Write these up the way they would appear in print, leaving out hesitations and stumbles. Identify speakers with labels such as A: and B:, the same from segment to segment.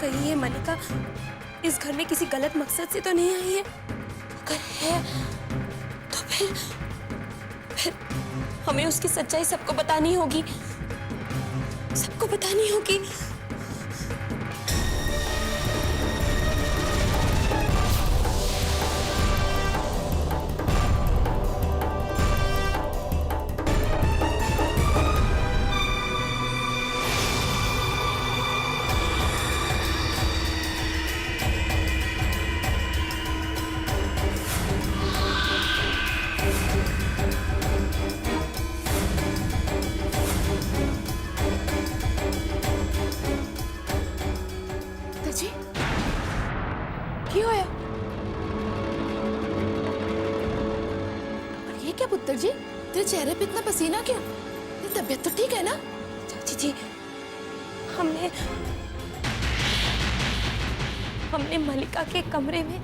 A: कहीं ये मलिका इस घर में किसी गलत मकसद से तो नहीं आई है? अगर है तो फिर हमें उसकी सच्चाई सबको बतानी होगी, सबको बतानी होगी।
B: जी क्या होया? और ये क्या पुत्र जी, तेरे चेहरे पे इतना पसीना क्यों? तेरी तबीयत तो ठीक है ना?
A: चाची जी, हमने मलिका के कमरे में,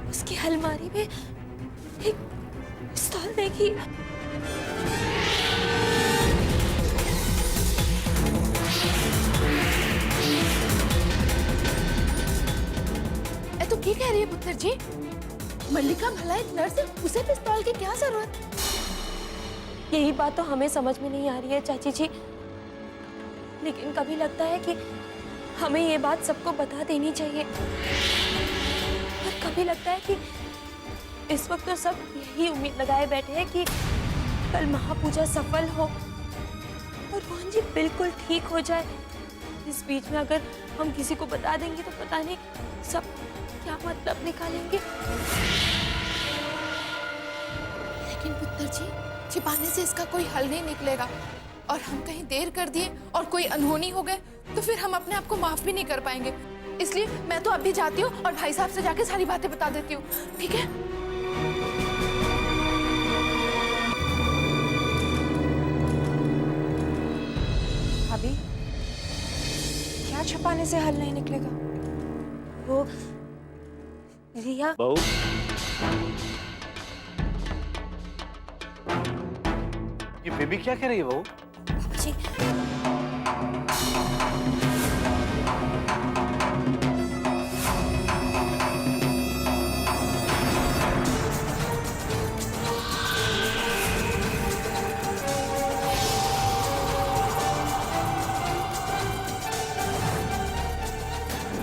A: उसकी अलमारी में एक पिस्तौल देखी।
B: तो क्या कह रही है पुत्र जी? मल्लिका भला एक नर्स है, उसे पिस्तौल की क्या जरूरत?
A: यही बात तो हमें समझ में नहीं आ रही है चाची जी, लेकिन कभी लगता है कि हमें ये बात सबको बता देनी चाहिए, और कभी लगता है कि इस वक्त तो सब यही उम्मीद लगाए बैठे हैं कि कल महापूजा सफल हो और रोहन जी बिल्कुल ठीक हो जाए। इस बीच में अगर हम किसी को बता देंगे तो पता नहीं सब क्या मतलब निकालेंगे।
B: लेकिन पुत्र जी, छिपाने से इसका कोई हल नहीं निकलेगा, और हम कहीं देर कर दिए और कोई अनहोनी हो गए तो फिर हम अपने आप को माफ भी नहीं कर पाएंगे। इसलिए मैं तो अभी जाती हूँ और भाई साहब से जाके सारी बातें बता देती हूँ, ठीक है?
C: भाभी, क्या छुपाने से हल नहीं निकलेगा?
A: वो रिया,
D: बहू, ये बेबी क्या कह रही है बहू?
A: जी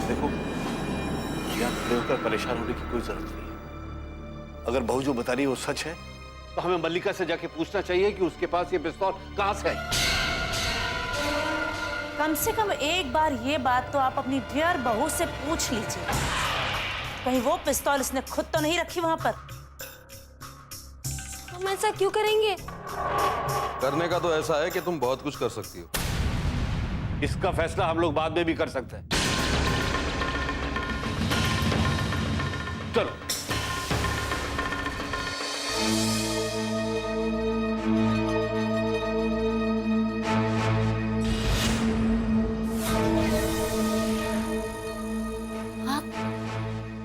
D: देखो, यहाँ खड़े होकर परेशान होने की कोई जरूरत नहीं है। अगर बहू जो बता रही है वो सच है तो हमें मल्लिका से जाके पूछना चाहिए कि उसके पास ये पिस्तौल कहां से आई।
E: कम से कम एक बार ये बात तो आप अपनी डियर बहू से पूछ लीजिए, कहीं वो पिस्तौल इसने खुद तो नहीं रखी वहां पर।
A: हम ऐसा क्यों करेंगे?
F: करने का तो ऐसा है कि तुम बहुत कुछ कर सकती हो।
D: इसका फैसला हम लोग बाद में भी कर सकते हैं। चलो।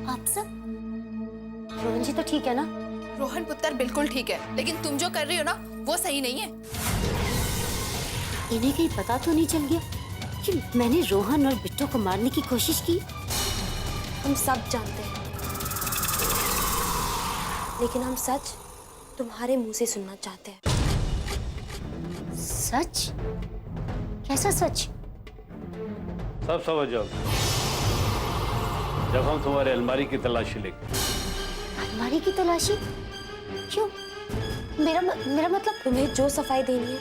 A: आप सब? रोहन जी तो ठीक है ना?
B: रोहन पुत्र बिल्कुल ठीक है, लेकिन तुम जो कर रही हो ना वो सही नहीं है।
G: इन्हें कहीं पता तो नहीं चल गया कि मैंने रोहन और बिट्टू को मारने की कोशिश की?
A: हम सब जानते हैं, लेकिन हम सच तुम्हारे मुंह से सुनना चाहते हैं।
G: सच? कैसा सच?
D: सब समझ जाओ जब हम तुम्हारे अलमारी की तलाशी लेंगे।
G: अलमारी की तलाशी? क्यों? मेरा मतलब
A: तुम्हें जो सफाई देनी है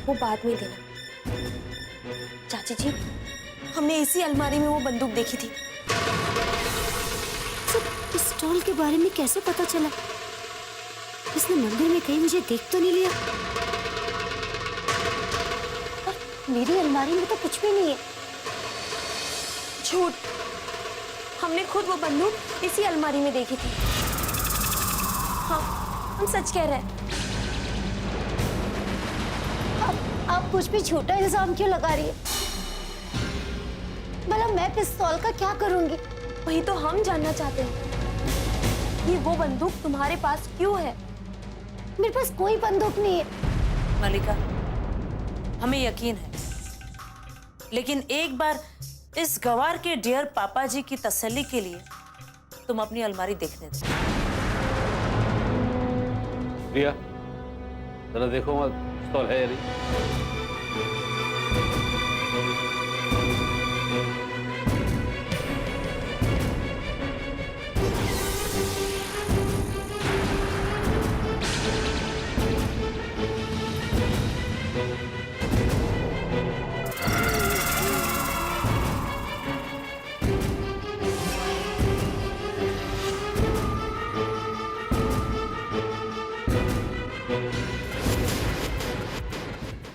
A: वो बाद में देना। चाची जी, हमने इसी अलमारी में वो बंदूक देखी थी।
G: पिस्तौल के बारे में कैसे पता चला? इसने मंदिर में कहीं मुझे देख तो नहीं लिया? और मेरी अलमारी में तो कुछ भी नहीं है।
A: झूठ, हमने खुद वो बंदूक इसी अलमारी में देखी थी। हाँ, हम सच कह रहे हैं।
G: आप कुछ भी झूठा इल्जाम क्यों लगा रही है? भला मैं पिस्तौल का क्या करूंगी?
A: वही तो हम जानना चाहते हैं कि वो बंदूक तुम्हारे पास क्यों है?
G: मेरे पास कोई बंदूक नहीं है।
E: मलिका, हमें यकीन है, लेकिन एक बार इस गवार के डियर पापा जी की तसल्ली के लिए तुम अपनी अलमारी देखने दो।
D: प्रिया, जरा देखो वहाँ पिस्तौल है या नहीं।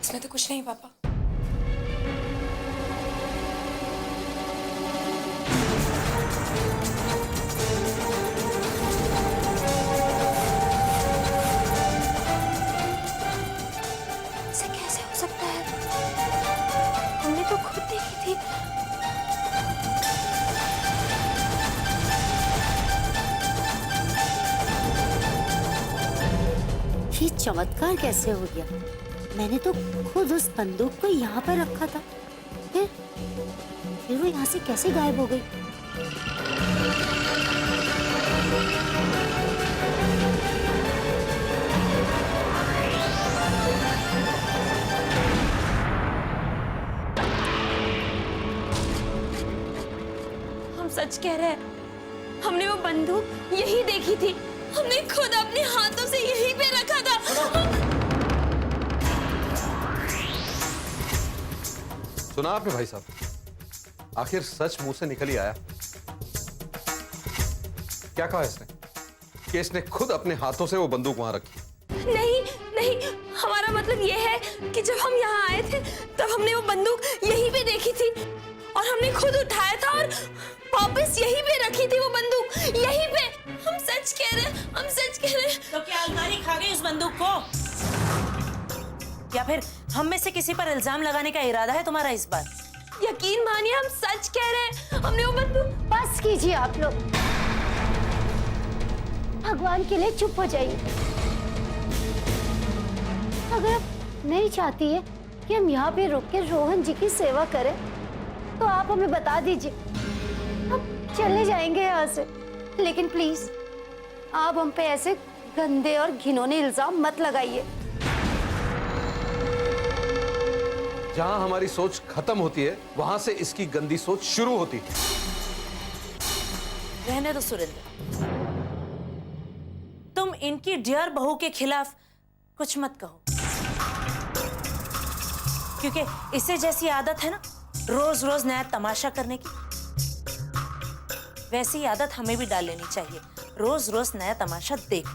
B: इसमें तो कुछ नहीं पापा।
A: ऐसे कैसे हो सकता है? हमने तो खुद देखी थी।
G: ये चमत्कार कैसे हो गया? मैंने तो खुद उस बंदूक को यहाँ पर रखा था। फिर वो यहाँ से कैसे गायब हो गई?
A: हम सच कह रहे हैं, हमने वो बंदूक यही देखी थी। हमने खुद अपने हाथों से यहीं पे रखा था।
F: सुना आपने भाई साहब, आखिर सच मुंह से निकल ही आया। क्या कहा इसने कि इसने खुद अपने हाथों से वो बंदूक वहां रखी?
A: नहीं नहीं, हमारा मतलब ये है कि जब हम यहाँ आए थे तब हमने वो बंदूक यहीं पे देखी थी और हमने खुद उठाया था और वापस यहीं पे रखी थी वो बंदूक, यहीं पे। हम सच कह रहे हैं, हम सच कह रहे हैं।
E: तो क्या अलमारी खा गई उस बंदूक को? या फिर हम में से किसी पर इल्जाम लगाने का इरादा है तुम्हारा इस बार?
A: यकीन मानिए, हम सच कह रहे हैं, हमने वो बंदूक।
G: बस कीजिए आप लोग, भगवान के लिए चुप हो जाइए। अगर आप नहीं चाहती है कि हम यहाँ पे रुक के रोहन जी की सेवा करें तो आप हमें बता दीजिए, हम चले जाएंगे यहाँ से। लेकिन प्लीज आप हम पे ऐसे गंदे और घिनौने इल्जाम मत लगाइए।
F: जहां हमारी सोच खत्म होती है वहां से इसकी गंदी सोच शुरू होती है।
E: रहने दो सुरेंद्र, तुम इनकी डियर बहू के खिलाफ कुछ मत कहो, क्योंकि इसे जैसी आदत है ना रोज रोज नया तमाशा करने की, वैसी आदत हमें भी डाल लेनी चाहिए, रोज रोज नया तमाशा देख।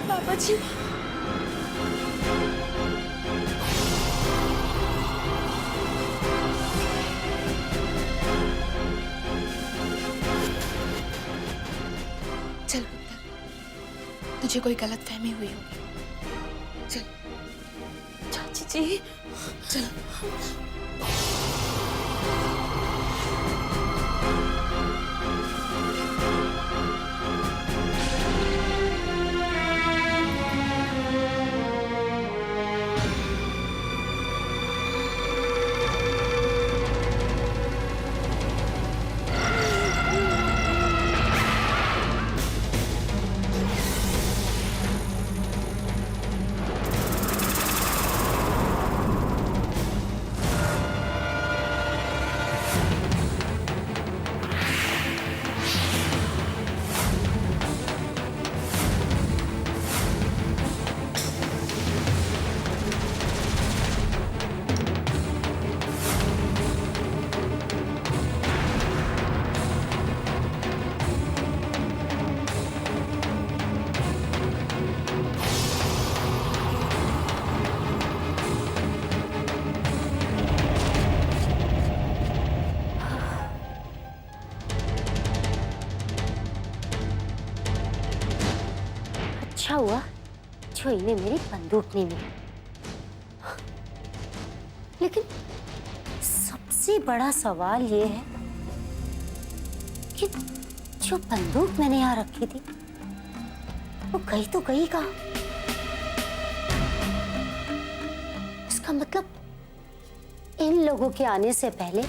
A: पापा जी,
B: चल पुत्र, तुझे कोई गलतफहमी हुई होगी। चल
A: चाची जी,
B: चल।
G: अच्छा हुआ जो इन्हें मेरी बंदूक नहीं मिली। लेकिन सबसे बड़ा सवाल ये है कि जो बंदूक मैंने यहाँ रखी थी वो गई तो गई कहाँ? इसका मतलब इन लोगों के आने से पहले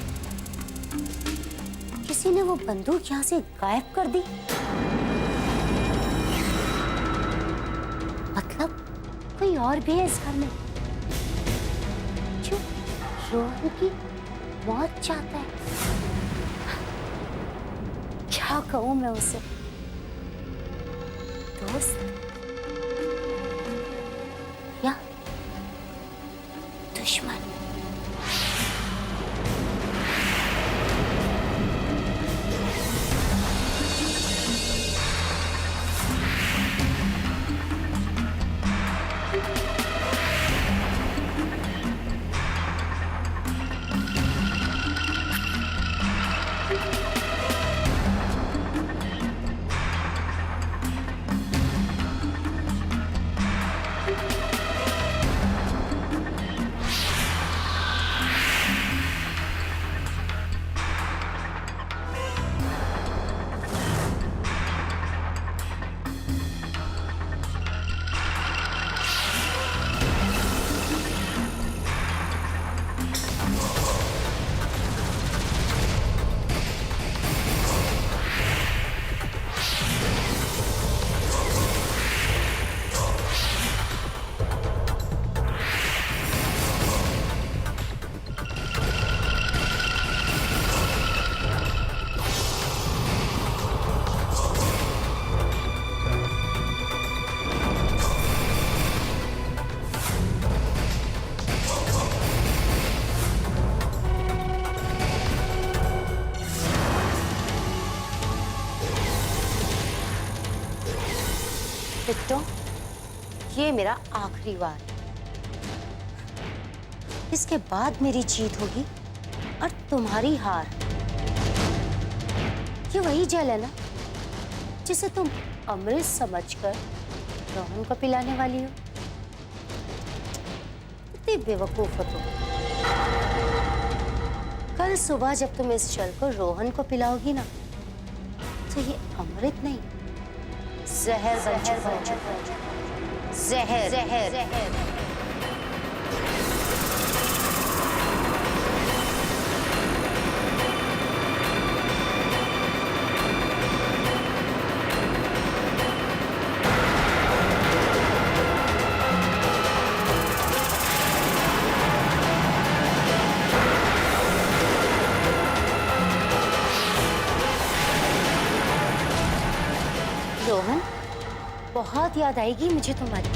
G: किसी ने वो बंदूक यहाँ से गायब कर दी। मतलब कोई और भी है इस घर में जो रोहन की मौत चाहता है। क्या कहूं मैं उसे, दोस्त या दुश्मन? बिट्टो, ये मेरा आखिरी वार है। इसके बाद मेरी जीत होगी और तुम्हारी हार। ये वही जल है ना जिसे तुम अमृत समझकर रोहन को पिलाने वाली हो। कितनी बेवकूफ हो तुम। कल सुबह जब तुम इस जल को रोहन को पिलाओगी ना तो ये अमृत नहीं जहर बन चुका। जहर जहर रोहन, बहुत याद आएगी मुझे तुम्हारी,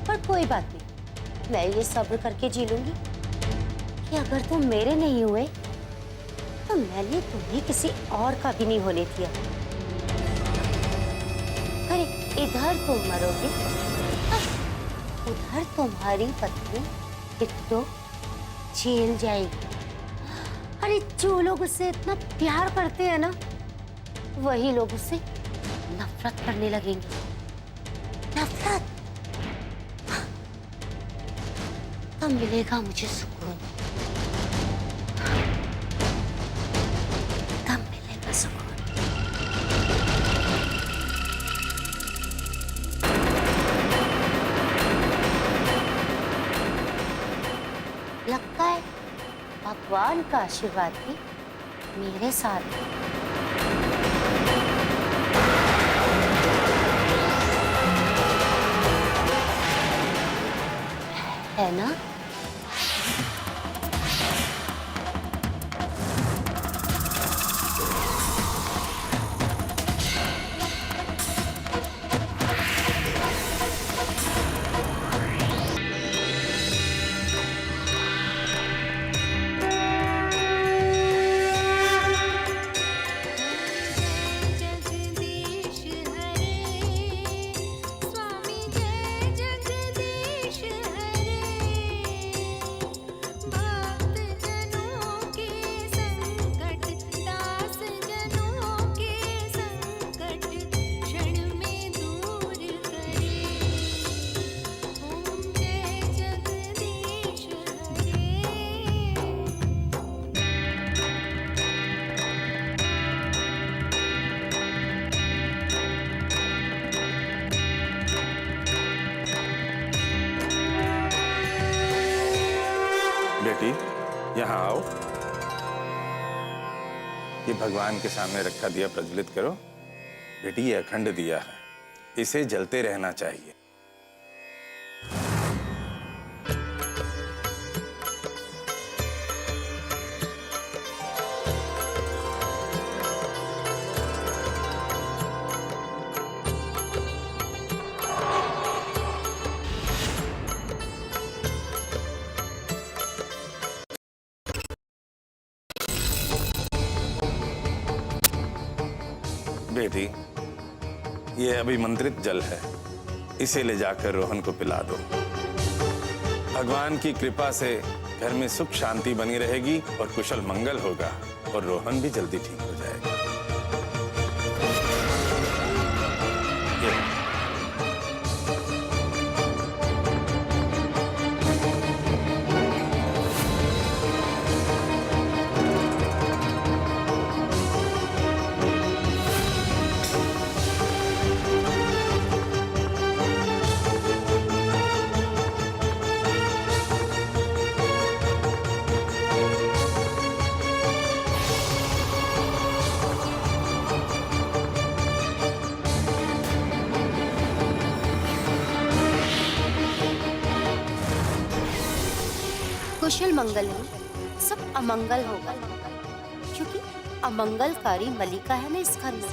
G: पर कोई बात नहीं, मैं ये सब्र करके जी लूंगी कि अगर तुम मेरे नहीं हुए तो मैंने तुम्हें किसी और का भी नहीं होने दिया। अरे इधर तुम मरोगे, उधर तुम्हारी पत्नी बिट्टो जेल जाएगी। अरे जो लोग उससे इतना प्यार करते हैं ना, वही लोग उससे नफरत करने लगेंगे। नफरत, तब मिलेगा मुझे सुकून, तब मिलेगा सुकून। लगता है भगवान का आशीर्वाद भी मेरे साथ है ना?
H: यहाँ आओ। ये भगवान के सामने रखा दिया प्रज्वलित करो। बेटी ये अखंड दिया है, इसे जलते रहना चाहिए। बेटी ये अभिमंत्रित जल है, इसे ले जाकर रोहन को पिला दो। भगवान की कृपा से घर में सुख शांति बनी रहेगी और कुशल मंगल होगा और रोहन भी जल्दी ठीक हो जाएगा। ये
G: कुशल मंगल में सब अमंगल होगा, क्योंकि अमंगलकारी मलिका है ना इस घर में,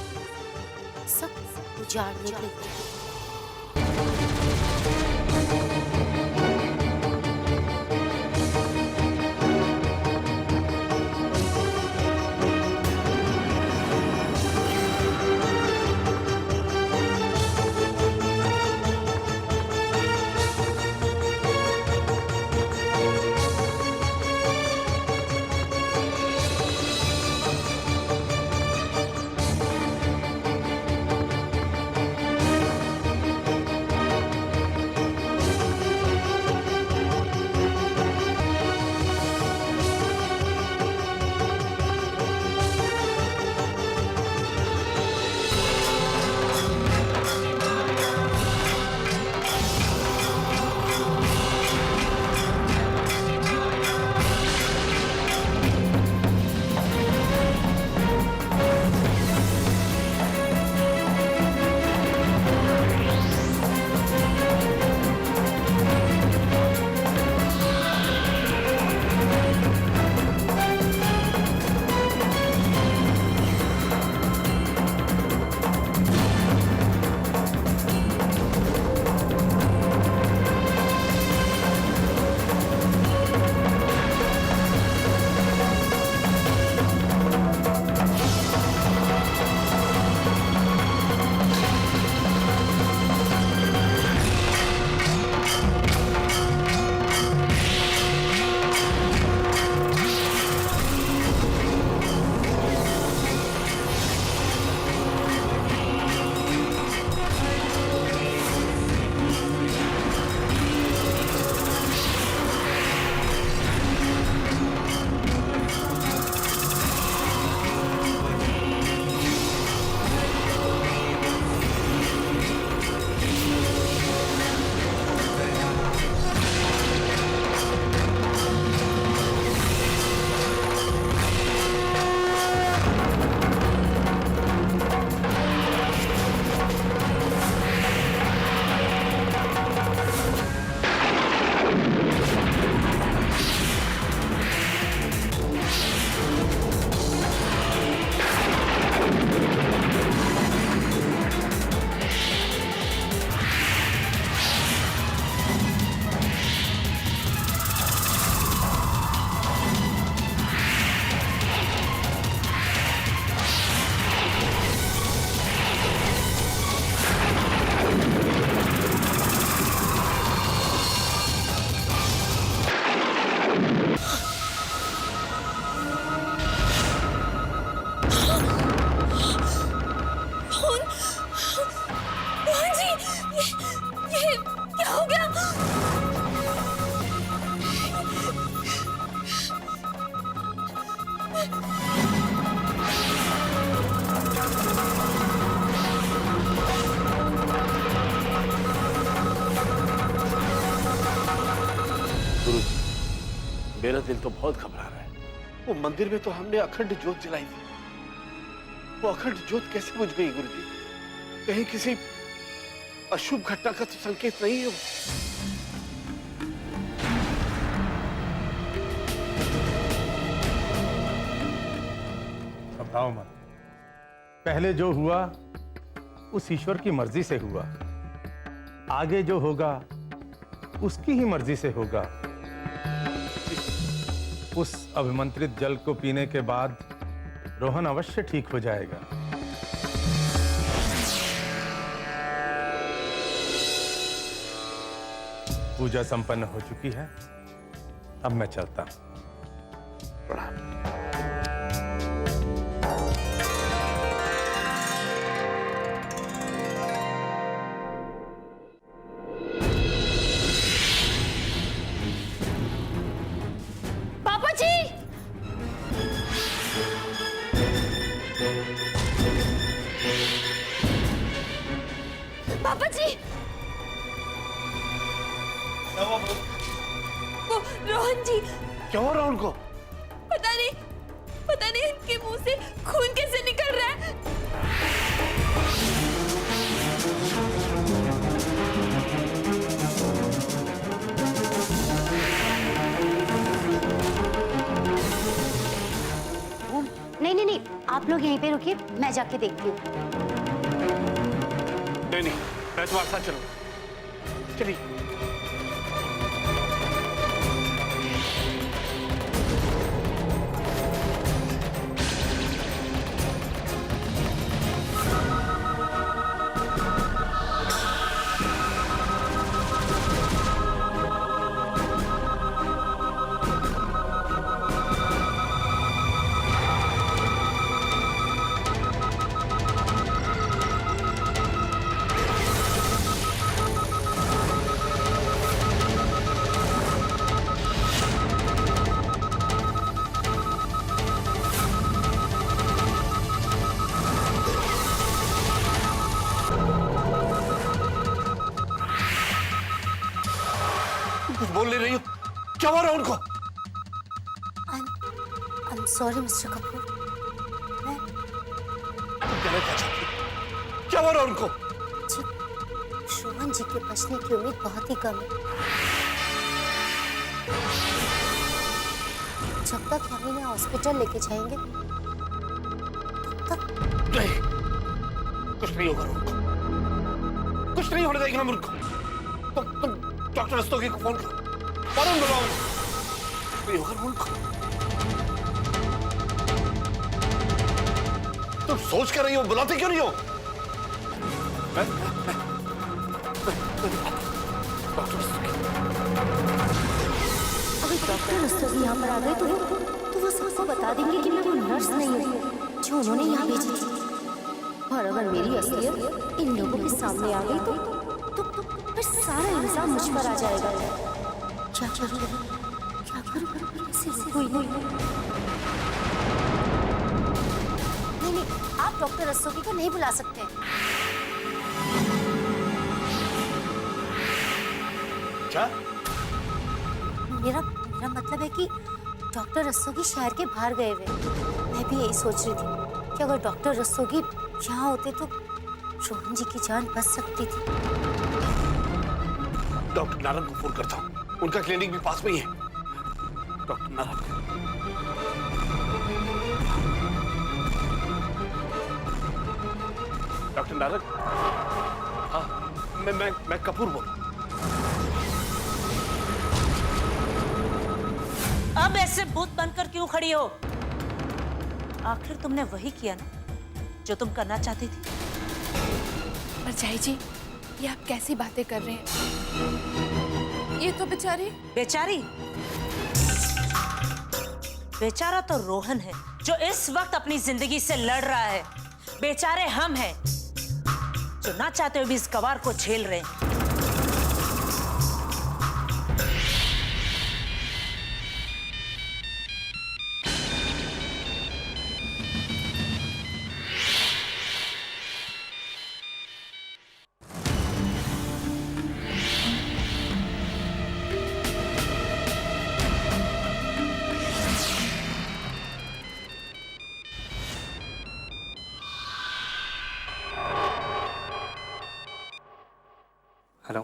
G: सब उजाड़ने के लिए।
D: मेरा दिल तो बहुत घबरा रहा है। वो मंदिर में तो हमने अखंड ज्योत जलाई थी। वो अखंड ज्योत कैसे बुझ गई गुरुजी? कहीं किसी अशुभ घटना का तो संकेत नहीं है वो।
I: घबराओ मत। पहले जो हुआ उस ईश्वर की मर्जी से हुआ, आगे जो होगा उसकी ही मर्जी से होगा। उस अभिमंत्रित जल को पीने के बाद रोहन अवश्य ठीक हो जाएगा। पूजा संपन्न हो चुकी है, अब मैं चलता हूं।
D: प्रणाम।
A: पापा जी, पापा जी, वो रोहन जी,
D: क्या हो रहा है उनको?
A: पता नहीं इनके मुंह से खून कैसे निकल रहा है।
G: नहीं नहीं नहीं, आप लोग यहीं पे रुकिए, मैं जाके देखती हूँ।
D: नहीं, मैं तुम्हारे साथ चलूंगा। चलिए। कुछ बोल नहीं रही हो, क्या हो रहा है उनको?
G: I'm sorry, mister Kapoor. मैं
D: तुम कहना क्या चाहती हो? क्या हो रहा है उनको?
G: जी, रोहन जी के बचने की उम्मीद बहुत ही कम है। जब तक हम इन्हें हॉस्पिटल लेके जाएंगे तब तक
D: नहीं, कुछ नहीं होगा उनको, कुछ नहीं होने देंगे हम उनको। तुम डॉक्टर रस्तोगी को फोन करो, फौरन बुलाओ। नहीं होगा उनको। तुम सोच कर रही हो, बुलाते क्यों नहीं हो? डॉक्टर रस्तोगी।
G: अगर डॉक्टर रस्तोगी यहाँ पर आ गए तो वो सबको बता देंगे कि मैं वो नर्स नहीं हूँ जो उन्होंने यहाँ भेजी थी। और अगर मेरी असलियत इन लोगों के सामने आ गई तो फिर सारा इल्जाम मुझ पर आ जाएगा। क्या करूँ? कोई नहीं। नहीं, आप डॉक्टर रस्तोगी को नहीं बुला सकते।
D: क्या?
G: मेरा मतलब है कि डॉक्टर रस्तोगी शहर के बाहर गए हुए। मैं भी यही सोच रही थी कि अगर डॉक्टर रस्तोगी यहाँ होते तो रोहन जी की जान बच सकती थी।
D: डॉक्टर नारायण को फोन करता हूँ, उनका क्लिनिक भी पास में ही है। Doctor Narayan, doctor Narayan. हाँ, मैं कपूर बोल।
E: अब ऐसे भूत बनकर क्यों खड़ी हो? आखिर तुमने वही किया ना जो तुम करना चाहती थी।
B: परछाई जी, ये आप कैसी बातें कर रहे हैं? ये तो बेचारी
E: बेचारा तो रोहन है जो इस वक्त अपनी जिंदगी से लड़ रहा है। बेचारे हम हैं जो ना चाहते हुए भी इस गवार को झेल रहे हैं।
J: हेलो।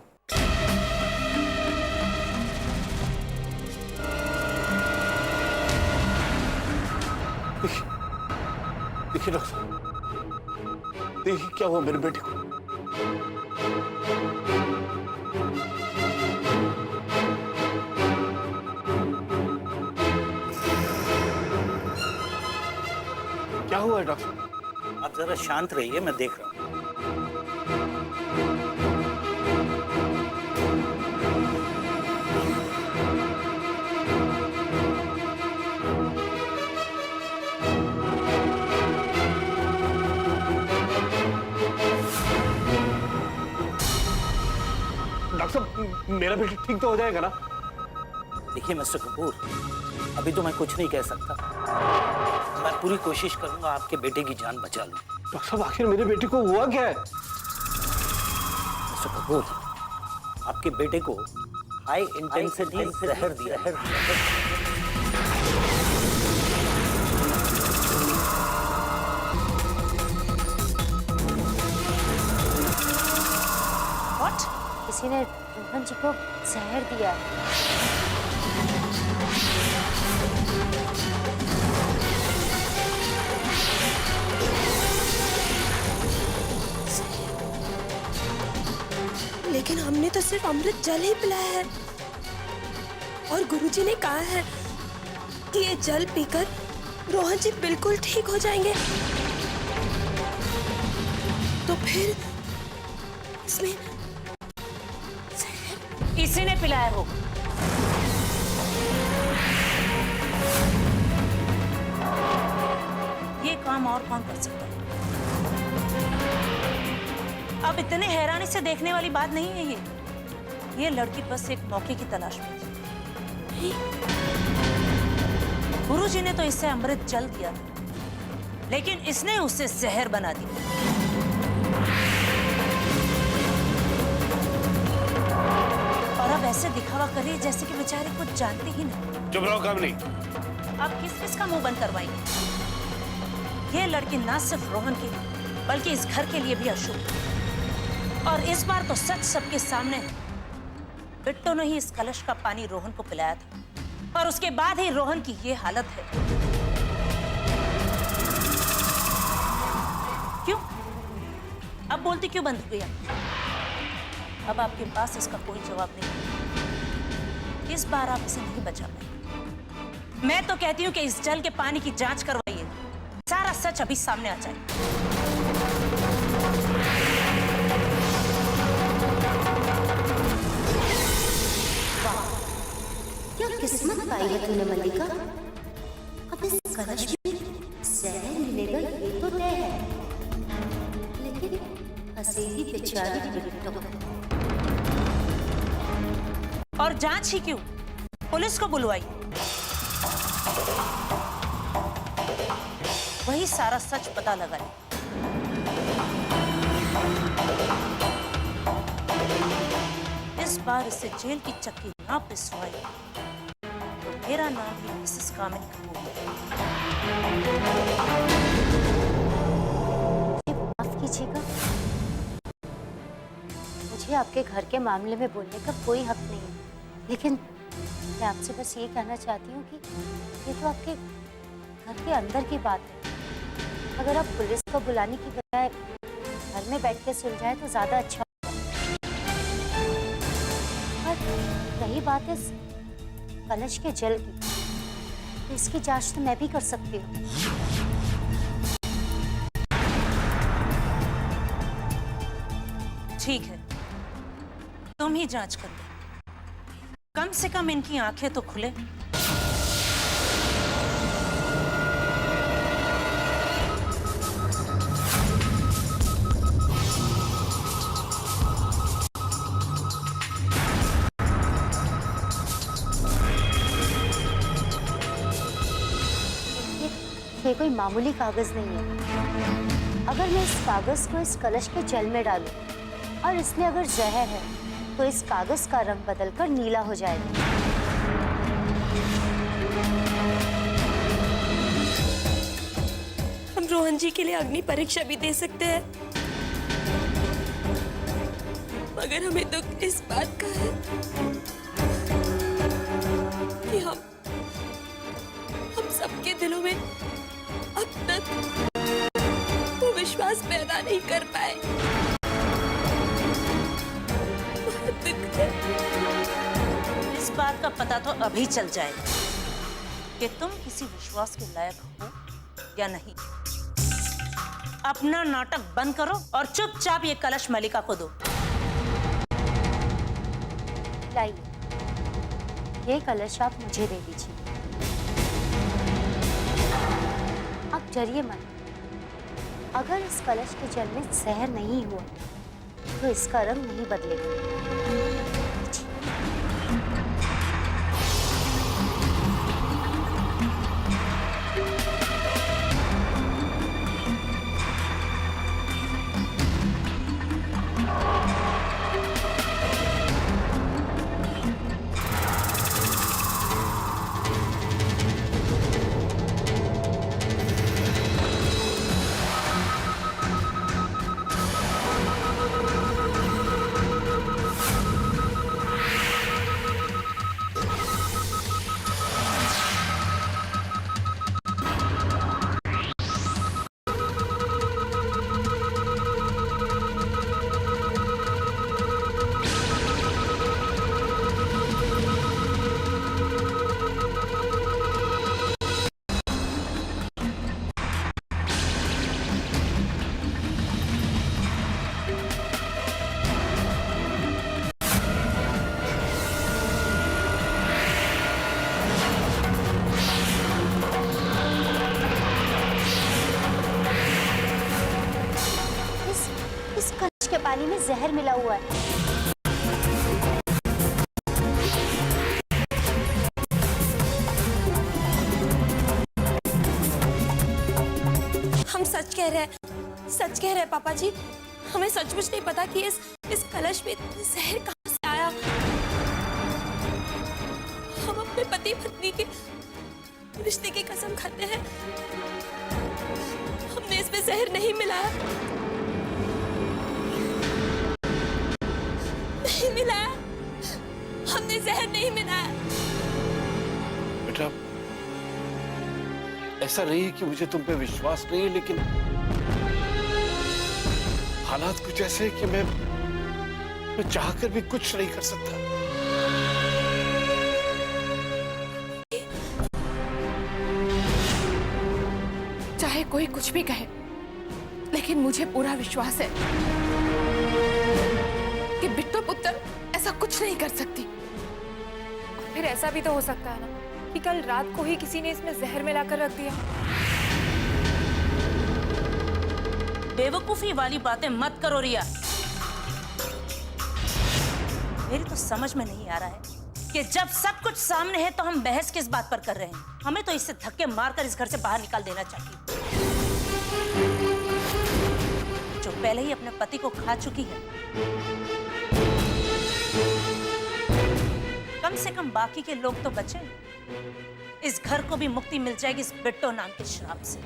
D: देखिए डॉक्टर साहब, देखिए क्या हुआ मेरे बेटे को। क्या हुआ है डॉक्टर साहब?
J: आप जरा शांत रहिए, मैं देख रहा हूँ।
D: डॉक्टर साहब, मेरा बेटा ठीक तो हो जाएगा ना?
J: देखिए मिस्टर कपूर, अभी तो मैं कुछ नहीं कह सकता। मैं पूरी कोशिश करूंगा आपके बेटे की जान बचा लूं।
D: डॉक्टर साहब, आखिर मेरे बेटे को हुआ क्या है?
J: मिस्टर कपूर, आपके बेटे को हाई इंटेंसिटी जहर दिया है।
E: What?
G: किसी ने रोहन जी को जहर दिया है।
A: लेकिन हमने तो सिर्फ अमृत जल ही पिलाया है और गुरुजी ने कहा है कि ये जल पीकर रोहन जी बिल्कुल ठीक हो जाएंगे। तो फिर इसमें
E: इसी ने पिलाया होगा। ये काम और कौन कर सकता है? अब इतने हैरानी से देखने वाली बात नहीं है ये लड़की बस एक मौके की तलाश में थी। गुरुजी ने तो इसे अमृत जल दिया, लेकिन इसने उसे जहर बना दिया। और अब ऐसे दिखावा कर रही है जैसे कि बेचारे कुछ जानते ही नहीं।
D: चुप रहो कामिनी।
E: अब किस किस का मुंह बंद करवाएंगे? ये लड़की ना सिर्फ रोहन के लिए बल्कि इस घर के लिए भी अशुभ है। और इस बार तो सच सबके सामने है। बिट्टू ने ही इस कलश का पानी रोहन को पिलाया था और उसके बाद ही रोहन की ये हालत है। क्यों? अब बोलती क्यों बंद हुई? अब आपके पास इसका कोई जवाब नहीं। इस बार आप इसे नहीं बचा पाए। मैं तो कहती हूँ कि इस जल के पानी की जांच करवाइए, सारा सच अभी सामने आ जाए।
G: क्या किस्मत पाई है तूने मल्लिका। अब इस कलश में जहर मिलेगा ये तो तय है, लेकिन हंसेगी बेचारी बिट्टू।
E: और जांच ही क्यों? पुलिस को बुलवाई, वही सारा सच पता लगाए। इस बार इसे जेल की चक्की ना पिसवाई तो मेरा नाम ही मिसेस कामिनी कपूर है।
G: माफ कीजिएगा, मुझे आपके घर के मामले में बोलने का कोई हक नहीं है, लेकिन मैं आपसे बस ये कहना चाहती हूँ कि ये तो आपके घर के अंदर की बात है। अगर आप पुलिस को बुलाने की बजाय घर में बैठ के सुलझाए तो ज्यादा अच्छा होगा। और रही बात है कलश के जल की, तो इसकी जांच तो मैं भी कर सकती हूँ।
E: ठीक है, तुम ही जांच कर लो, कम से कम इनकी आंखें तो खुले।
G: ये कोई मामूली कागज नहीं है। अगर मैं इस कागज को इस कलश के जल में डालूं और इसमें अगर जहर है तो इस कागज का रंग बदलकर नीला हो जाएगा।
A: हम रोहन जी के लिए अग्नि परीक्षा भी दे सकते हैं मगर हमें दुख इस बात का है कि हम सबके दिलों में अब तक वो विश्वास पैदा नहीं कर पाए। बहुत दुख है।
E: इस बात का पता तो अभी चल जाएगा कि तुम किसी विश्वास के लायक हो या नहीं। अपना नाटक बंद करो और चुपचाप ये कलश मलिका को दो।
G: लाइए, ये कलश आप मुझे दे दीजिए। आप डरिए मत। अगर इस कलश के जल में जहर नहीं हुआ तो इसका रंग नहीं बदलेगा। इस कलश के पानी में जहर मिला हुआ है।
A: हम सच कह रहे हैं पापा जी। हमें सचमुच नहीं पता कि इस कलश में जहर कहां से आया। हम अपने पति पत्नी के रिश्ते की कसम खाते हैं, हमने इसमें जहर नहीं मिलाया। नहीं मिलाया, हमने जहर नहीं मिलाया।
D: बेटा, ऐसा नहीं है कि मुझे तुम पे विश्वास नहीं है, लेकिन हालात कुछ ऐसे हैं कि मैं चाहकर भी कुछ नहीं कर सकता।
B: चाहे कोई कुछ भी कहे, लेकिन मुझे पूरा विश्वास है कि बिट्टू पुत्र ऐसा कुछ नहीं कर सकती।
C: फिर ऐसा भी तो हो सकता है ना कि कल रात को ही किसी ने इसमें जहर मिलाकर रख दिया।
E: बेवकूफी वाली बातें मत करो रिया। मेरी तो समझ में नहीं आ रहा है कि जब सब कुछ सामने है तो हम बहस किस बात पर कर रहे हैं। हमें तो इससे धक्के मारकर इस घर से बाहर निकाल देना चाहिए। जो पहले ही अपने पति को खा चुकी है, कम से कम बाकी के लोग तो बचे। इस घर को भी मुक्ति मिल जाएगी इस बिट्टो नाम के श्राप से।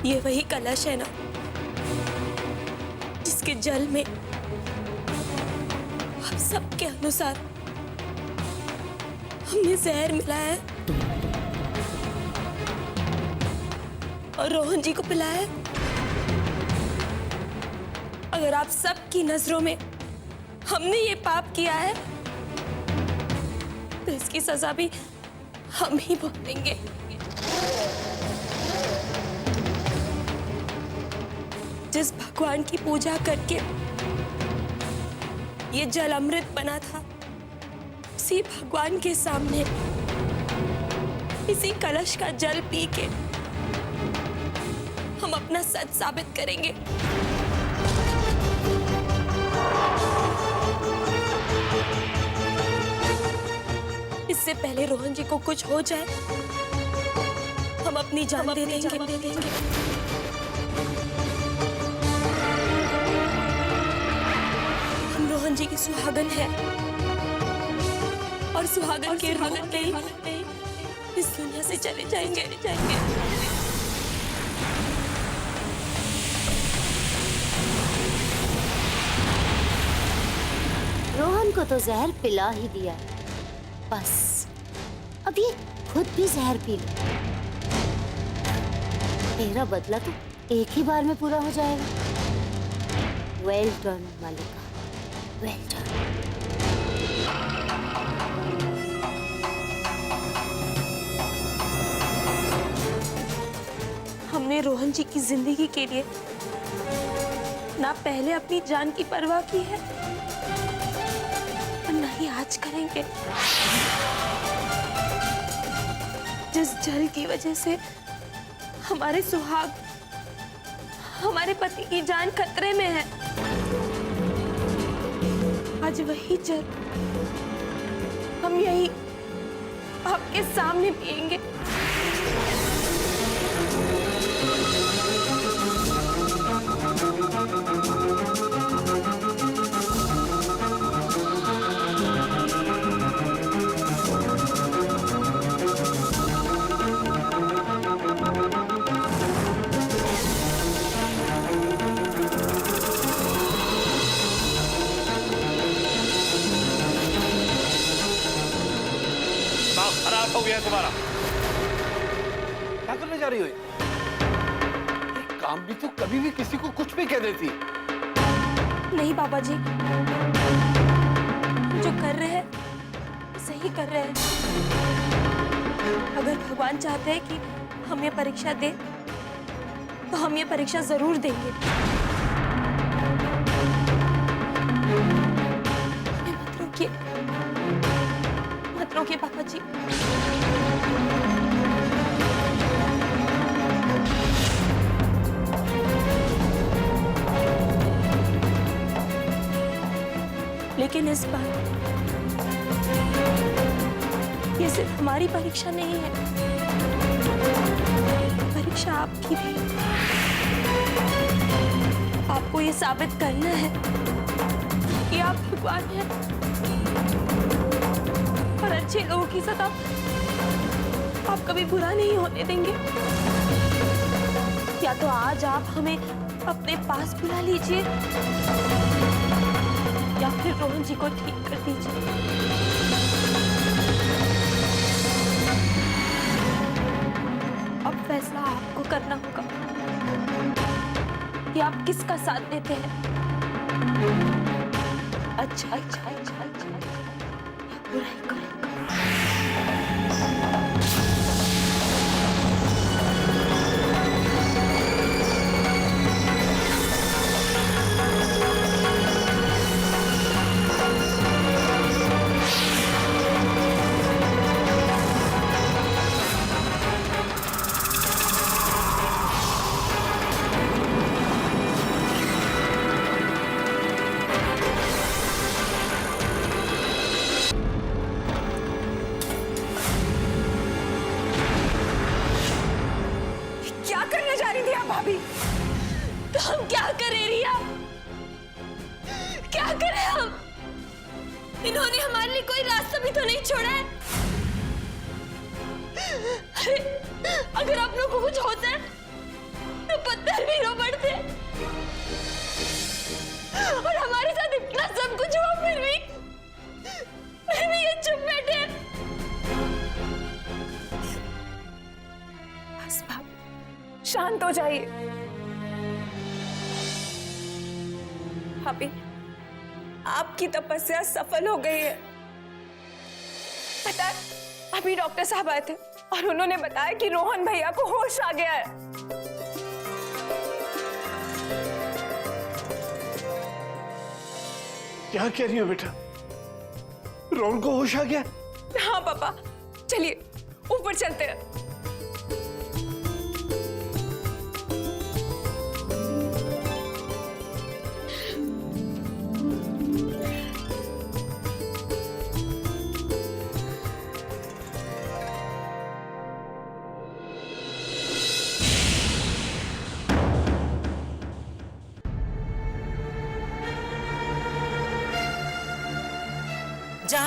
A: ये वही कलश है ना जिसके जल में हम सबके अनुसार हमने जहर मिलाया है और रोहन जी को पिलाया है। अगर आप सबकी नजरों में हमने ये पाप किया है तो इसकी सजा भी हम ही भुगतेंगे। जिस भगवान की पूजा करके ये जल अमृत बना था, उसी भगवान के सामने इसी कलश का जल पी के हम अपना सच साबित करेंगे। इससे पहले रोहन जी को कुछ हो जाए, हम हम अपनी जान दे देंगे। हम रोहन जी की सुहागन है और सुहागन के रूप में इस दुनिया से चले जाएंगे।
G: रोहन को तो जहर पिला ही दिया है, बस अब ये खुद भी जहर पी ले। तेरा बदला तो एक ही बार में पूरा हो जाएगा। वेल डन मालिका, वेल डन।
A: हमने रोहन जी की जिंदगी के लिए ना पहले अपनी जान की परवाह की है और ना ही आज करेंगे। जिस जल की वजह से हमारे सुहाग, हमारे पति की जान खतरे में है, आज वही जल हम यही आपके सामने पिएंगे।
D: खराब हो गया तुम्हारा। क्या करने जा रही हो? काम भी तो कभी भी किसी को कुछ भी कह देती।
A: नहीं पापा जी, जो कर रहे हैं सही कर रहे हैं। अगर भगवान चाहते हैं कि हम ये परीक्षा दें तो हम ये परीक्षा जरूर देंगे। मत रोकिए पापा जी। लेकिन इस बार ये सिर्फ हमारी परीक्षा नहीं है, परीक्षा आपकी भी। आपको ये साबित करना है कि आप भगवान हैं और अच्छे लोगों के साथ आप कभी बुरा नहीं होने देंगे। या तो आज आप हमें अपने पास बुला लीजिए या फिर रोहन जी को ठीक कर दीजिए। अब फैसला आपको करना होगा कि आप किसका साथ देते हैं। अच्छा बुराई करें। तो हम क्या करें रिया? क्या करें हम? इन्होंने हमारे लिए कोई रास्ता भी तो नहीं छोड़ा है। अरे अगर आप लोगों को कुछ होता है तो पत्थर भी रो पड़ते और हमारे साथ इतना सब कुछ हुआ फिर भी ये चुप बैठे। बस भाभी शांत हो जाइए। भाभी आपकी तपस्या सफल हो गई है। पता है अभी डॉक्टर साहब आए थे और उन्होंने बताया कि रोहन भैया को होश आ गया है।
D: क्या कह रही हो बेटा? रोहन को होश आ गया?
C: हाँ पापा, चलिए ऊपर चलते हैं।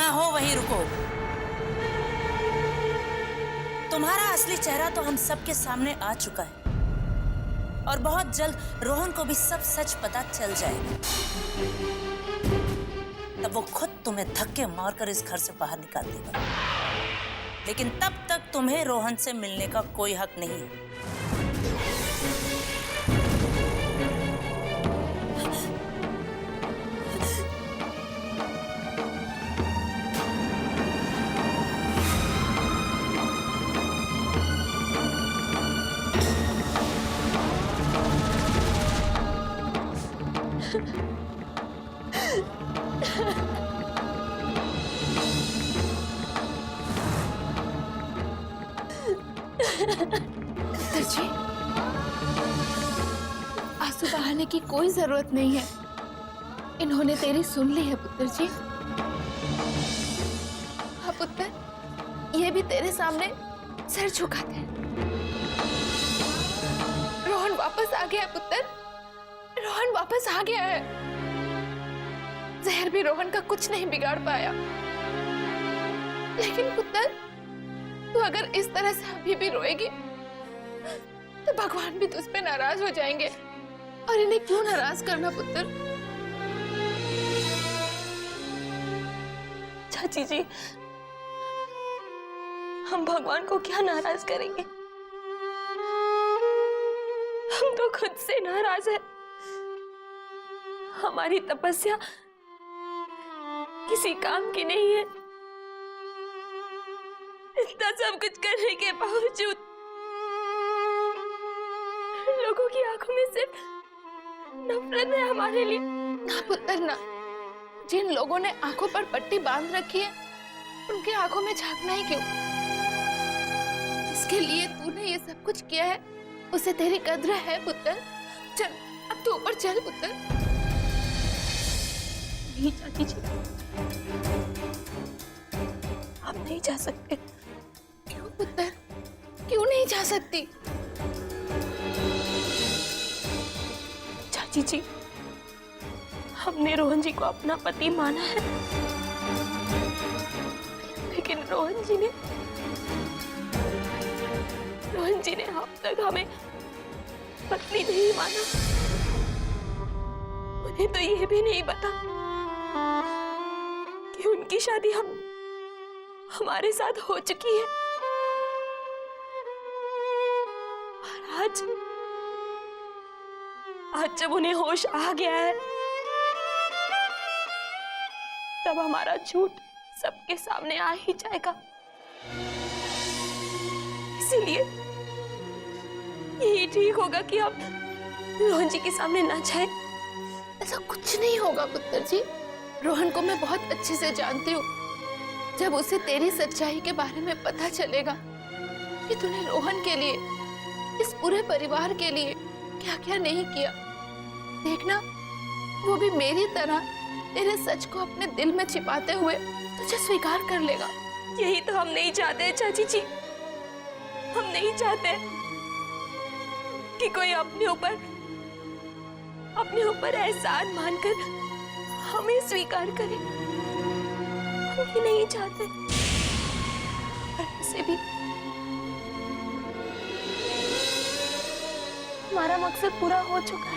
E: जहां हो वहीं रुको। तुम्हारा असली चेहरा तो हम सबके सामने आ चुका है और बहुत जल्द रोहन को भी सब सच पता चल जाएगा। तब वो खुद तुम्हें धक्के मारकर इस घर से बाहर निकाल देगा। लेकिन तब तक तुम्हें रोहन से मिलने का कोई हक नहीं है।
B: पुत्र जी, आंसू बहाने की कोई जरूरत नहीं है। इन्होंने तेरी सुन ली है पुत्र जी। हाँ पुत्र, ये भी तेरे सामने सिर झुकाते हैं। रोहन वापस आ गया है पुत्र, रोहन वापस आ गया है। जहर भी रोहन का कुछ नहीं बिगाड़ पाया। लेकिन पुत्र, तू अगर इस तरह से अभी भी रोएगी तो भगवान भी तुझ पे नाराज हो जाएंगे। और इन्हें क्यों नाराज करना पुत्र?
A: चाची जी, हम भगवान को क्या नाराज करेंगे? हम तो खुद से नाराज हैं। हमारी तपस्या किसी काम की नहीं है। इतना सब कुछ करने के बावजूद लोगों की आंखों में सिर्फ नफरत है हमारे लिए।
B: ना पुत्र ना, जिन लोगों ने आंखों पर पट्टी बांध रखी है उनके आंखों में झांकना ही क्यों? जिसके लिए तूने ये सब कुछ किया है उसे तेरी कद्र है पुत्र। चल अब तू ऊपर चल पुत्र।
A: नहीं चाची जी, हम नहीं जा सकते।
B: क्यों पुत्र, क्यों नहीं जा सकती?
A: चाची जी, हमने रोहन जी को अपना पति माना है, लेकिन रोहन जी ने अब तक हमें पत्नी नहीं माना। उन्हें तो ये भी नहीं पता कि उनकी शादी हमारे साथ हो चुकी है। और आज जब उन्हें होश आ गया है, तब हमारा झूठ सबके सामने आ ही जाएगा। इसीलिए यही ठीक होगा कि हम रोहन जी के सामने ना जाए।
B: ऐसा कुछ नहीं होगा पुत्र जी। रोहन को मैं बहुत अच्छे से जानती हूँ। जब उसे तेरी सच्चाई के बारे में पता चलेगा कि तूने रोहन के लिए, इस पूरे परिवार के लिए क्या क्या नहीं किया, देखना वो भी मेरी तरह तेरे सच को अपने दिल में छिपाते हुए तुझे स्वीकार कर लेगा।
A: यही तो हम नहीं चाहते चाची जी। हम नहीं चाहते कि कोई अपने ऊपर एहसान मानकर हमें स्वीकार करे। हम ये नहीं चाहते। पर वैसे भी हमारा मकसद पूरा हो चुका है।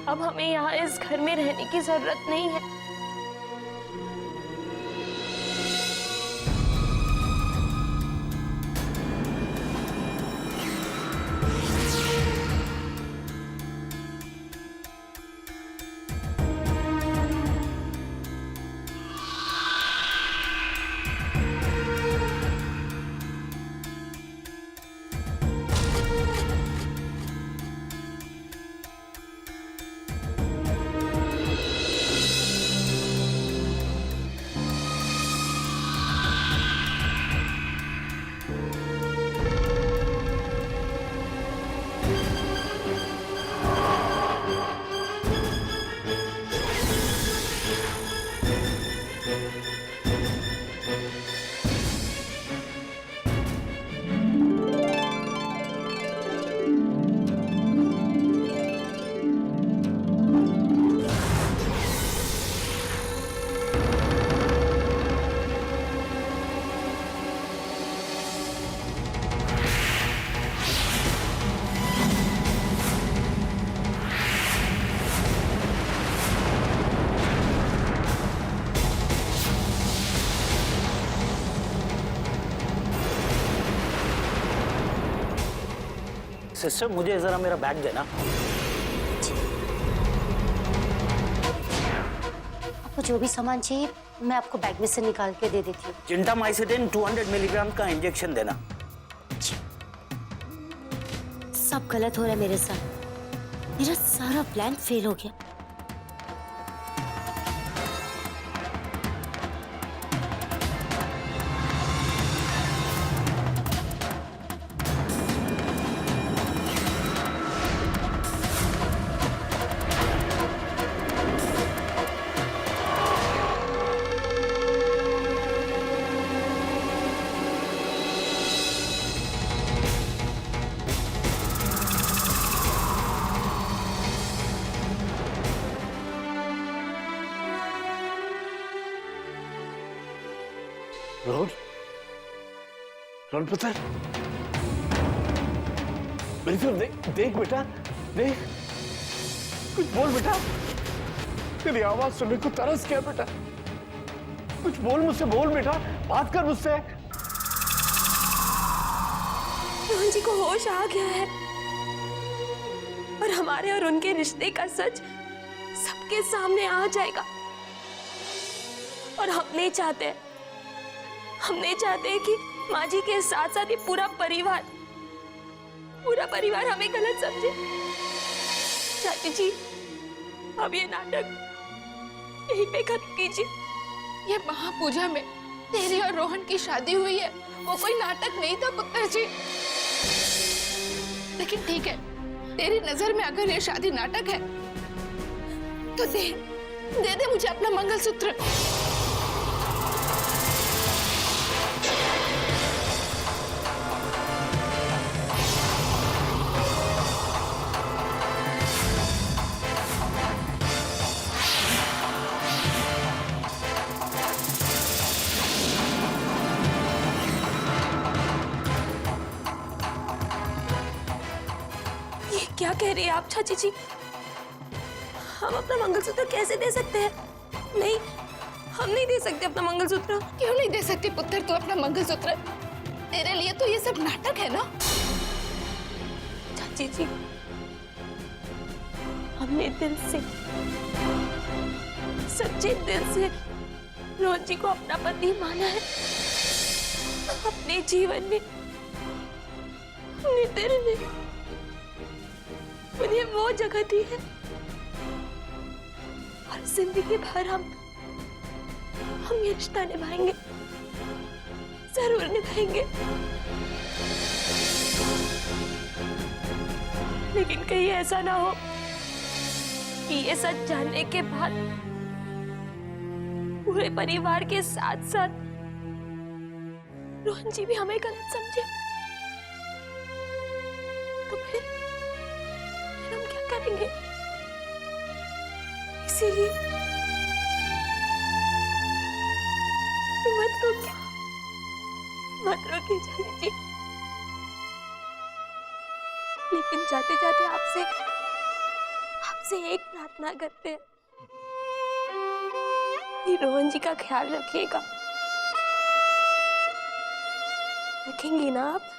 A: अब हमें यहाँ इस घर में रहने की जरूरत नहीं है।
J: सिस्टर मुझे जरा मेरा बैग देना।
G: आपको जो भी सामान चाहिए मैं आपको बैग में से निकाल के दे देती हूँ।
J: जिंटामाइसिडिन 200 मिलीग्राम का इंजेक्शन देना।
G: सब गलत हो रहा है मेरे साथ, मेरा सारा प्लान फेल हो गया।
D: रोहन, रोहन पुत्र, मेरी तरफ देख, देख बेटा, देख, कुछ बोल बेटा, तेरी आवाज सुनने को तरस गया बेटा, कुछ बोल मुझसे, बोल बेटा, बात कर मुझसे।
A: रोहन जी को होश आ गया है और हमारे और उनके रिश्ते का सच सबके सामने आ जाएगा। और हम नहीं चाहते कि माँ जी के साथ साथ ये पूरा परिवार हमें गलत समझे। चाची जी, अब ये नाटक यहीं पे खत्म कीजिए।
B: ये महापूजा में तेरी और रोहन की शादी हुई है, वो कोई नाटक नहीं था पुत्र जी। लेकिन ठीक है, तेरी नजर में अगर ये शादी नाटक है तो दे मुझे अपना मंगलसूत्र।
A: क्या कह रही है आप चाची जी? हम अपना मंगलसूत्र कैसे दे सकते हैं? नहीं, हम नहीं दे सकते अपना मंगलसूत्र।
B: क्यों नहीं दे सकती पुत्र तू अपना मंगलसूत्र? तेरे लिए तो ये सब नाटक है ना।
A: चाची जी, हमने दिल से, सच्चे दिल से रोहन जी को अपना पति माना है। अपने जीवन में, अपने दिल में उन्हें वो जगह दी है और जिंदगी भर हम ये रिश्ता निभाएंगे, जरूर निभाएंगे। लेकिन कहीं ऐसा ना हो कि ये सच जानने के बाद पूरे परिवार के साथ साथ रोहन जी भी हमें गलत समझे। तो फिर हम क्या करेंगे? इसीलिए मत रोकिए चाची जी। लेकिन जाते जाते आपसे एक प्रार्थना करते हैं कि रोहन जी का ख्याल रखिएगा। रखेंगी ना आप?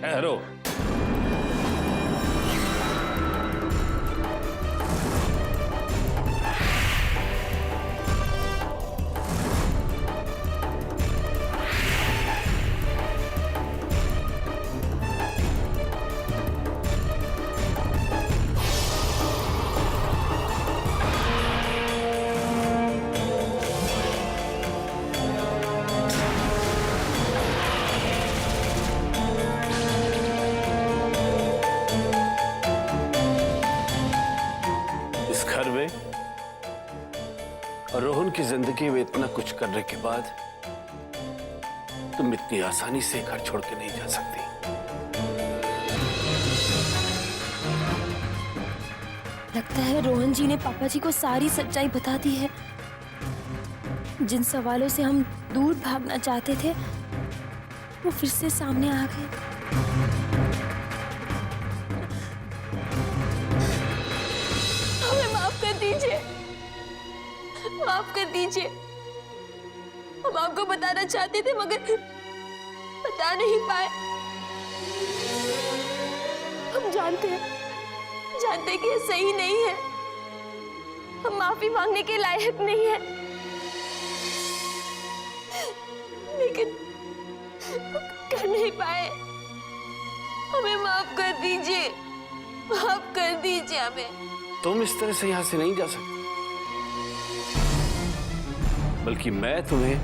H: ठहरो।
D: रोहन की जिंदगी में इतना कुछ करने के बाद तुम इतनी आसानी से घर छोड़ के नहीं जा सकती।
A: लगता है रोहन जी ने पापा जी को सारी सच्चाई बता दी है। जिन सवालों से हम दूर भागना चाहते थे वो फिर से सामने आ गए। हमें माफ कर दीजिए, माफ कर दीजिए। हम आपको बताना चाहते थे मगर बता नहीं पाए। हम जानते हैं कि ये सही नहीं है। हम माफी मांगने के लायक नहीं है, लेकिन कर नहीं पाए। हमें माफ कर दीजिए, माफ कर दीजिए हमें।
D: तुम इस तरह से यहां से नहीं जा सकती, बल्कि मैं तुम्हें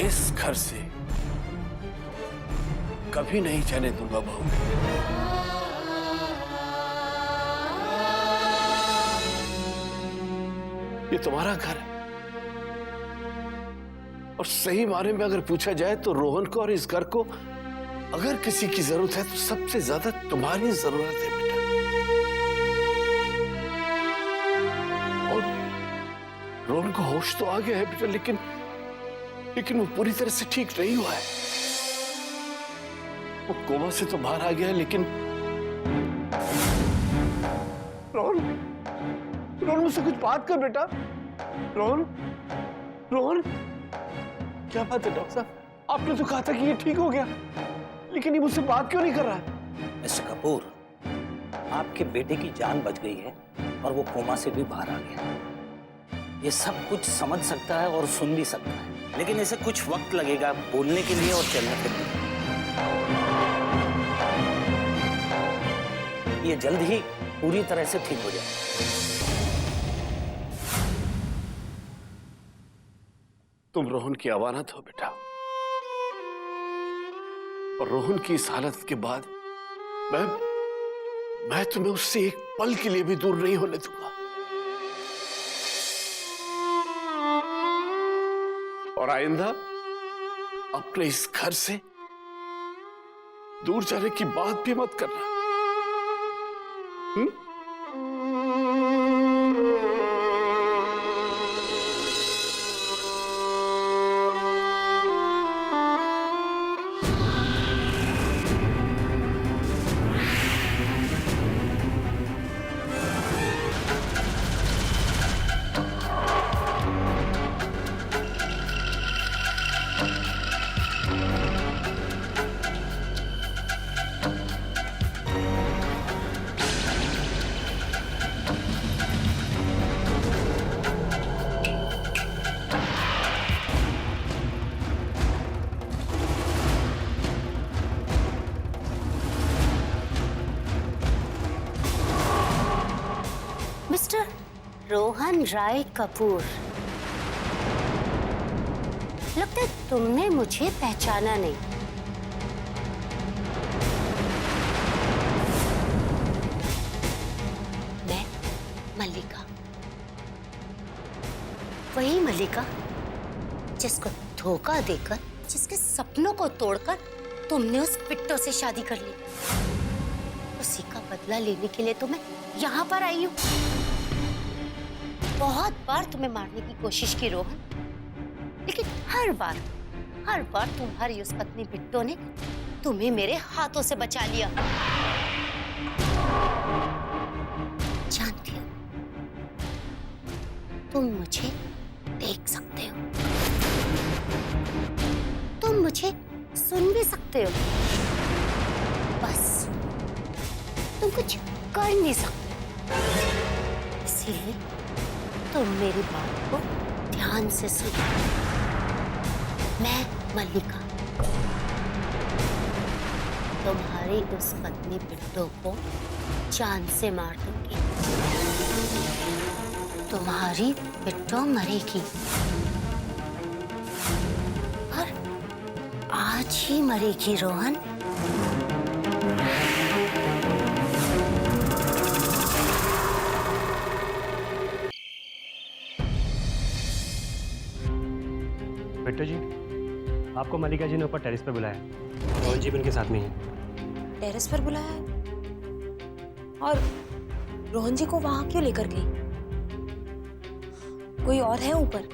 D: इस घर से कभी नहीं जाने दूंगा बहू। ये तुम्हारा घर है और सही माने में अगर पूछा जाए तो रोहन को और इस घर को अगर किसी की जरूरत है तो सबसे ज्यादा तुम्हारी जरूरत है बेटा। और रोहन को होश तो आ गया है बेटा, लेकिन वो पूरी तरह से ठीक नहीं हुआ है। वो कोमा से तो बाहर आ गया है, लेकिन रोहन मुझसे कुछ बात कर बेटा। रोहन क्या बात है डॉक्टर साहब? आपने तो कहा था कि ये ठीक हो गया, लेकिन ये मुझसे बात क्यों नहीं कर रहा है?
J: मिस्टर कपूर, आपके बेटे की जान बच गई है और वो कोमा से भी बाहर आ गया। ये सब कुछ समझ सकता है और सुन भी सकता है, लेकिन इसे कुछ वक्त लगेगा बोलने के लिए और चलने के लिए। ये जल्द ही पूरी तरह से ठीक हो जाए।
D: तुम रोहन की अमानत हो बेटा, और रोहन की इस हालत के बाद मैं तुम्हें उससे एक पल के लिए भी दूर नहीं होने दूंगा। और आइंदा अपने इस घर से दूर जाने की बात भी मत करना।
G: मिस्टर रोहन राय कपूर, लगता है तुमने मुझे पहचाना नहीं। मैं मल्लिका, वही मल्लिका जिसको धोखा देकर, जिसके सपनों को तोड़कर तुमने उस पिट्टो से शादी कर ली। उसी का बदला लेने के लिए तो मैं यहाँ पर आई हूँ। बहुत बार तुम्हें मारने की कोशिश की रोहन, लेकिन हर बार तुम्हारी उस पत्नी बिट्टो ने तुम्हें मेरे हाथों से बचा लिया। जानती हो, तुम मुझे देख सकते हो, तुम मुझे सुन भी सकते हो, बस तुम कुछ कर नहीं सकते। इसीलिए तुम मेरी बात को ध्यान से सुनो। मैं मल्लिका तुम्हारी उस पत्नी बिट्टो को जान से मार दूंगी। तुम्हारी बिट्टो मरेगी, और आज ही मरेगी रोहन।
K: इंस्पेक्टर जी, आपको मल्लिका जी ने ऊपर टेरेस पर बुलाया। रोहन जी भी उनके साथ में ही।
A: टेरेस पर बुलाया है? और रोहन जी को वहां क्यों लेकर गई? कोई और है ऊपर?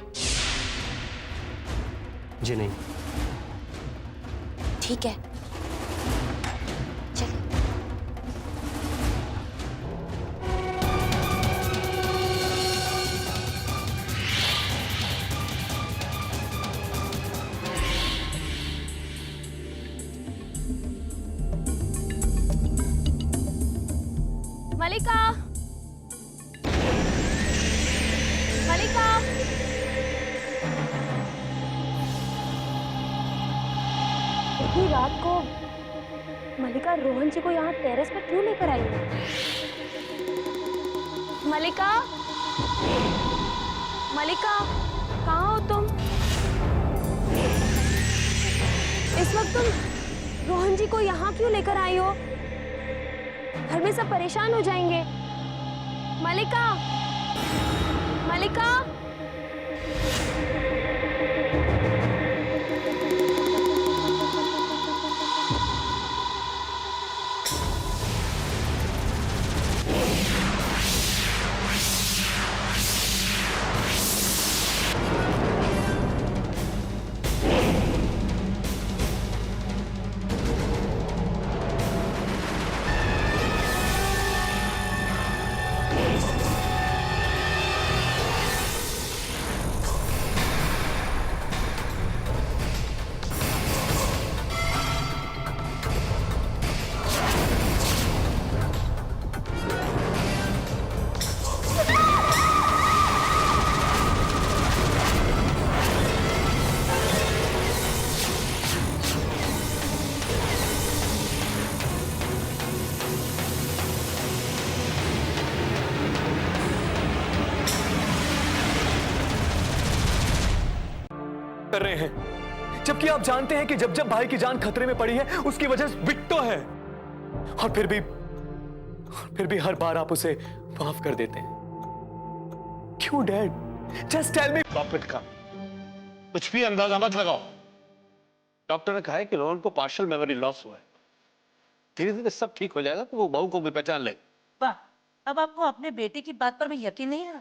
K: जी नहीं।
A: ठीक है, चलिए। मलिका, मलिका, इतनी रात को मलिका रोहन जी को यहाँ टेरेस पर क्यों लेकर आई है? मलिका, मलिका, कहाँ हो तुम? इस वक्त तुम रोहन जी को यहाँ क्यों लेकर आई हो? घर में सब परेशान हो जाएंगे। मलिका, मलिका,
L: कर रहे हैं, जबकि आप जानते हैं कि जब जब भाई की जान खतरे में पड़ी है उसकी वजह बिट्टो है, और फिर भी हर बार आप उसे माफ कर देते हैं। क्यों dad? Just tell me.
D: Profit का कुछ भी अंदाजा मत लगाओ। डॉक्टर ने कहा है कि रोहन को पार्शियल मेमोरी लॉस हुआ है। धीरे धीरे सब ठीक हो जाएगा तो वो बहू को भी पहचान ले।
E: वाह, अब आपको अपने बेटे की बात पर भी यकीन नहीं है?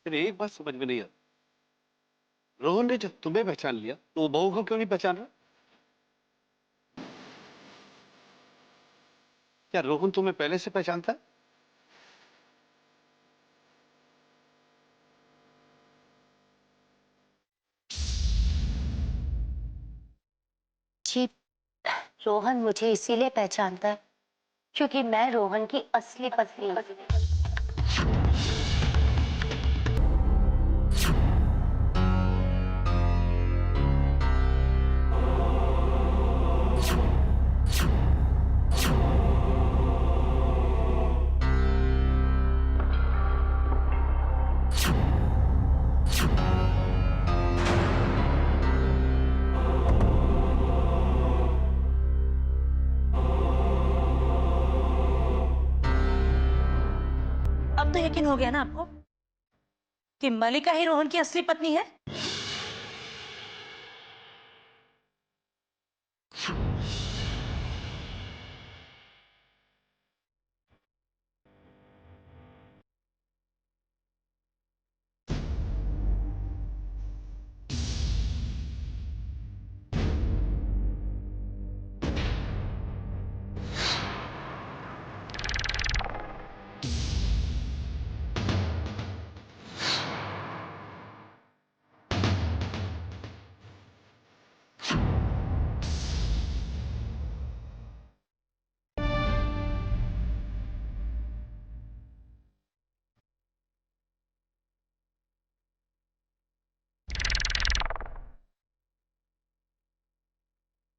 D: एक बात समझ में नहीं आती, रोहन ने जब तुम्हें पहचान लिया तो वो बहू को क्यों नहीं पहचान रहा? क्या रोहन तुम्हें पहले से पहचानता है?
G: जी, रोहन मुझे इसीलिए पहचानता है क्योंकि मैं रोहन की असली पत्नी हूँ।
E: अब तो यकीन हो गया ना आपको कि मलिका ही रोहन की असली पत्नी है?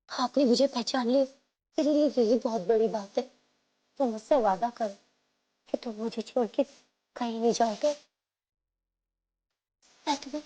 G: आपने मुझे पहचान लिया, मेरे लिए यही बहुत बड़ी बात है। तो मुझसे वादा करो कि तुम मुझे छोड़ के कहीं नहीं जाओगे। मैं तुम्हें